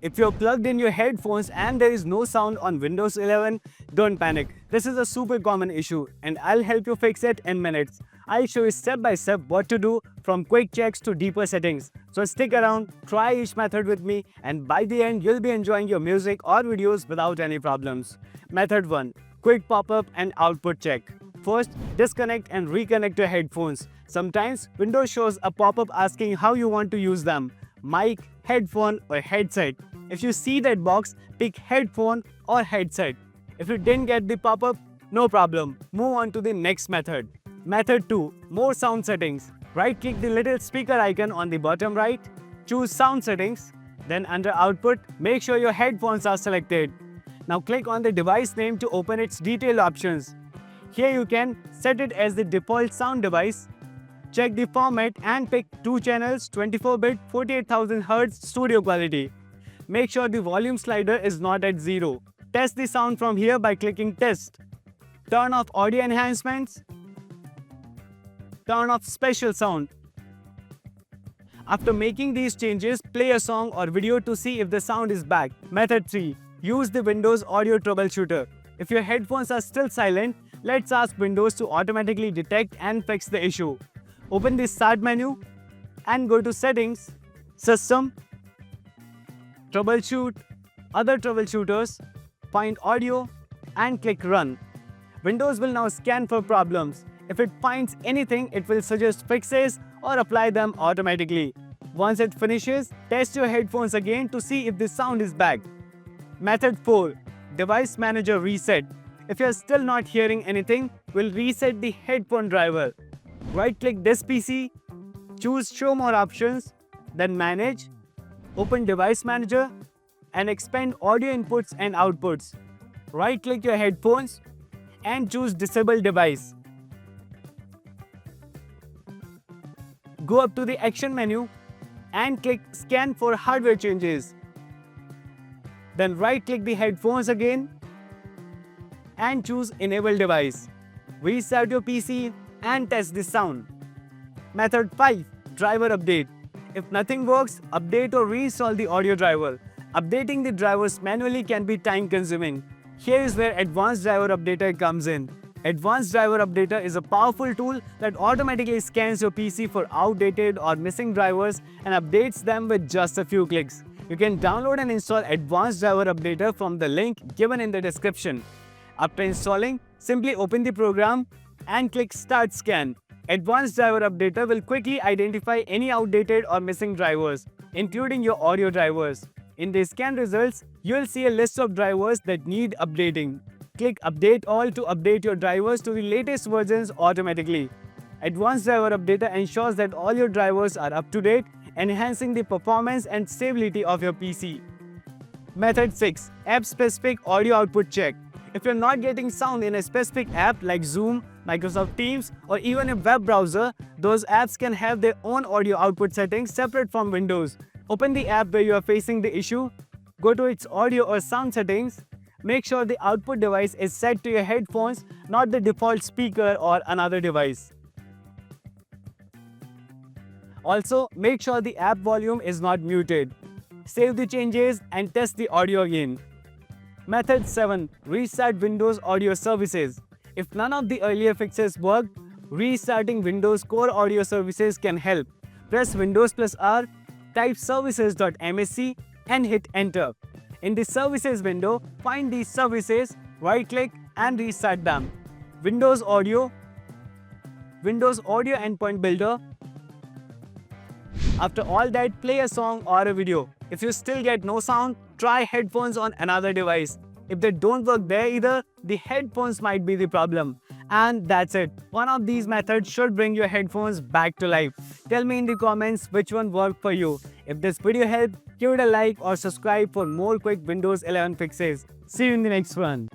If you're plugged in your headphones and there is no sound on Windows 11, don't panic. This is a super common issue and I'll help you fix it in minutes. I'll show you step by step what to do from quick checks to deeper settings. So stick around, try each method with me, and by the end you'll be enjoying your music or videos without any problems. Method 1. Quick pop-up and output check. First, disconnect and reconnect your headphones. Sometimes Windows shows a pop-up asking how you want to use them: mic, headphone or headset. If you see that box, pick headphone or headset. If you didn't get the pop-up, no problem. Move on to the next method. Method 2. More sound settings. Right-click the little speaker icon on the bottom right. Choose Sound Settings. Then under Output, make sure your headphones are selected. Now click on the device name to open its detailed options. Here you can set it as the default sound device. Check the format and pick 2 channels, 24-bit, 48,000 Hz studio quality. Make sure the volume slider is not at 0. Test the sound from here by clicking Test. Turn off audio enhancements. Turn off special sound. After making these changes, play a song or video to see if the sound is back. Method 3. Use the Windows Audio Troubleshooter. If your headphones are still silent, let's ask Windows to automatically detect and fix the issue. Open the Start menu and go to Settings, System, Troubleshoot, Other Troubleshooters, find Audio and click Run. Windows will now scan for problems. If it finds anything, it will suggest fixes or apply them automatically. Once it finishes, test your headphones again to see if the sound is back. Method 4. Device Manager Reset. If you're still not hearing anything, we'll reset the headphone driver. Right-click this PC, choose Show More Options, then Manage, open Device Manager, and expand audio inputs and outputs. Right-click your headphones and choose Disable Device. Go up to the Action menu and click Scan for hardware changes. Then right-click the headphones again and choose Enable Device. Restart your PC and test the sound. Method 5. Driver Update. If nothing works, update or reinstall the audio driver. Updating the drivers manually can be time-consuming. Here is where Advanced Driver Updater comes in. Advanced Driver Updater is a powerful tool that automatically scans your PC for outdated or missing drivers and updates them with just a few clicks. You can download and install Advanced Driver Updater from the link given in the description. After installing, simply open the program and click Start Scan. Advanced Driver Updater will quickly identify any outdated or missing drivers, including your audio drivers. In the scan results, you will see a list of drivers that need updating. Click Update All to update your drivers to the latest versions automatically. Advanced Driver Updater ensures that all your drivers are up to date, enhancing the performance and stability of your PC. Method 6. App-Specific Audio Output Check. If you're not getting sound in a specific app like Zoom, Microsoft Teams, or even a web browser, those apps can have their own audio output settings separate from Windows. Open the app where you are facing the issue, go to its audio or sound settings. Make sure the output device is set to your headphones, not the default speaker or another device. Also, make sure the app volume is not muted. Save the changes and test the audio again. Method 7. Restart Windows Audio Services. If none of the earlier fixes worked, restarting Windows Core Audio Services can help. Press Windows plus R, type services.msc and hit Enter. In the Services window, find these services, right-click and restart them. Windows Audio Endpoint Builder. After all that, play a song or a video. If you still get no sound, try headphones on another device. If they don't work there either, the headphones might be the problem. And that's it. One of these methods should bring your headphones back to life. Tell me in the comments which one worked for you. If this video helped, give it a like or subscribe for more quick Windows 11 fixes. See you in the next one.